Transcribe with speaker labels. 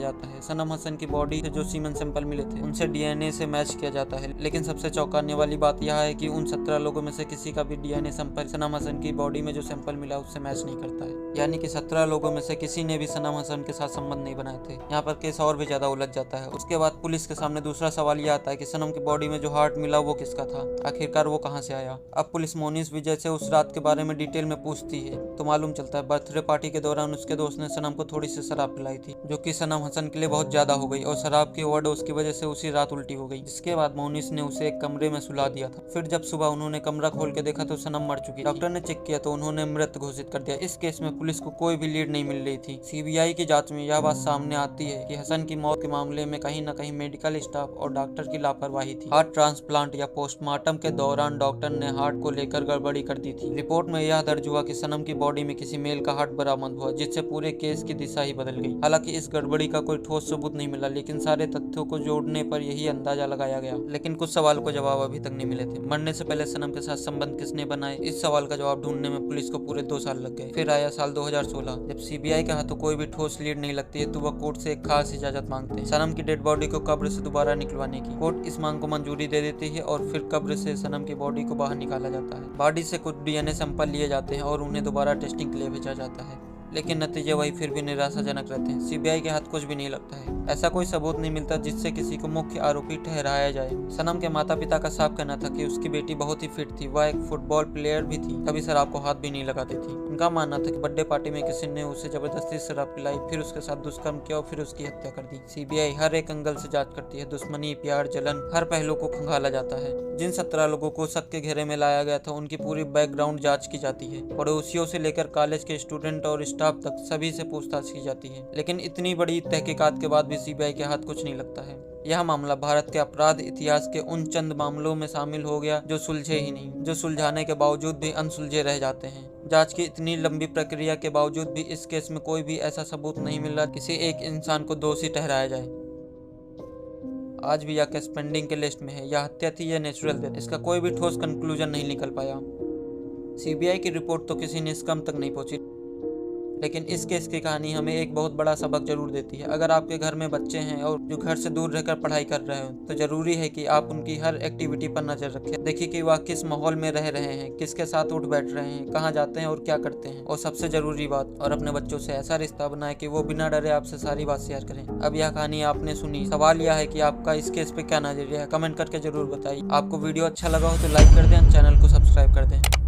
Speaker 1: जाता है। सनम हसन की बॉडी से जो सीमेंट सैंपल मिले थे उनसे डीएनए से मैच किया जाता है, लेकिन सबसे चौंकाने वाली बात यह है कि उन 17 लोगों में से किसी का भी डीएनए सैंपल सनम हसन की बॉडी में जो सैंपल मिला उससे मैच नहीं करता है। यानी कि 17 लोगों में से किसी ने भी सनम हसन के साथ संबंध नहीं बनाए थे। यहाँ पर केस और भी ज्यादा उलझ जाता है। उसके बाद पुलिस के सामने दूसरा सवाल यह आता है कि सनम की बॉडी में जो हार्ट मिला वो किसका था, आखिरकार वो कहाँ से आया। अब पुलिस मोनिस विजय से उस रात के बारे में डिटेल में पूछती है तो मालूम चलता है बर्थडे पार्टी के दौरान उसके दोस्त ने सनम को थोड़ी सी शराब पिलाई थी, जो कि सनम हसन के लिए बहुत ज्यादा हो गई और शराब की ओवरडोज की वजह से उसी रात उल्टी हो गई। जिसके बाद मोनिस ने उसे एक कमरे में सुला दिया था। फिर जब सुबह उन्होंने कमरा खोल के देखा तो सनम मर चुकी। डॉक्टर ने चेक किया तो उन्होंने मृत घोषित कर दिया। इस केस में पुलिस को कोई भी लीड नहीं मिल रही थी। सीबीआई की जांच में यह बात सामने आती है कि हसन की मौत के मामले में कहीं न कहीं मेडिकल स्टाफ और डॉक्टर की लापरवाही थी। हार्ट ट्रांसप्लांट या पोस्टमार्टम के दौरान डॉक्टर ने हार्ट को लेकर गड़बड़ी कर दी थी। रिपोर्ट में यह दर्ज हुआ कि सनम की बॉडी में किसी मेल का हार्ट बरामद हुआ, जिससे पूरे केस की दिशा ही बदल गई। हालांकि इस गड़बड़ी का कोई ठोस सबूत नहीं मिला, लेकिन सारे तथ्यों को जोड़ने पर यही अंदाजा लगाया गया। लेकिन कुछ सवाल को जवाब अभी तक नहीं मिले थे। मरने से पहले सनम के साथ संबंध किसने बनाए, इस सवाल का जवाब ढूंढने में पुलिस को पूरे 2 साल लग गए। फिर आया साल 2016, जब सीबीआई के हाथों कोई भी ठोस लीड नहीं लगती है तो वह कोर्ट से एक खास इजाजत मांगते हैं सनम की डेड बॉडी को कब्र से दोबारा निकलवाने की। कोर्ट इस मांग को मंजूरी दे देती है और फिर कब्र से सनम की बॉडी को बाहर निकाला जाता है। बॉडी से कुछ डीएनए सैंपल लिए जाते हैं और उन्हें दोबारा टेस्टिंग के लिए भेजा जाता है, लेकिन नतीजे वही फिर भी निराशाजनक रहते हैं। सीबीआई के हाथ कुछ भी नहीं लगता है। ऐसा कोई सबूत नहीं मिलता जिससे किसी को मुख्य आरोपी ठहराया जाए। सनम के माता पिता का साफ कहना था कि उसकी बेटी बहुत ही फिट थी, वह एक फुटबॉल प्लेयर भी थी, कभी शराब को हाथ भी नहीं लगाती थी। उनका मानना था कि बर्थडे पार्टी में किसी ने उसे जबरदस्ती शराब पिलाई, फिर उसके साथ दुष्कर्म किया और फिर उसकी हत्या कर दी। सीबीआई हर एक एंगल से जांच करती है, दुश्मनी, प्यार, जलन, हर पहलू को खंगाला जाता है। जिन 17 लोगों को शक के घेरे में लाया गया था उनकी पूरी बैकग्राउंड जांच की जाती है। पड़ोसियों से लेकर कॉलेज के स्टूडेंट और स्टाफ तक सभी से पूछताछ की जाती है, लेकिन इतनी बड़ी तहकीकात के बाद भी सीबीआई के हाथ कुछ नहीं लगता है। यह मामला भारत के अपराध इतिहास के उन चंद मामलों में शामिल हो गया जो सुलझे ही नहीं, जो सुलझाने के बावजूद भी अनसुलझे रह जाते हैं। जांच की इतनी लंबी प्रक्रिया के बावजूद भी इस केस में कोई भी ऐसा सबूत नहीं मिला किसी एक इंसान को दोषी ठहराया जाए। आज भी यह केस पेंडिंग के लिस्ट में है। यह हत्या थी या नेचुरल डेथ, इसका कोई भी ठोस कंक्लूजन नहीं निकल पाया। सीबीआई की रिपोर्ट तो किसी निष्कर्ष तक नहीं पहुंची, लेकिन इस केस की कहानी हमें एक बहुत बड़ा सबक जरूर देती है। अगर आपके घर में बच्चे हैं और जो घर से दूर रहकर पढ़ाई कर रहे हो तो जरूरी है कि आप उनकी हर एक्टिविटी पर नजर रखें। देखिए कि वह किस माहौल में रह रहे हैं, किसके साथ उठ बैठ रहे हैं, कहाँ जाते हैं और क्या करते हैं। और सबसे जरूरी बात, और अपने बच्चों से ऐसा रिश्ता बनाए कि वो बिना डरे आपसे सारी बात शेयर करें। अब यह कहानी आपने सुनी, सवाल यह है कि आपका इस केस पे क्या नजरिया है, कमेंट करके जरूर बताइए। आपको वीडियो अच्छा लगा हो तो लाइक कर दें, चैनल को सब्सक्राइब कर दें।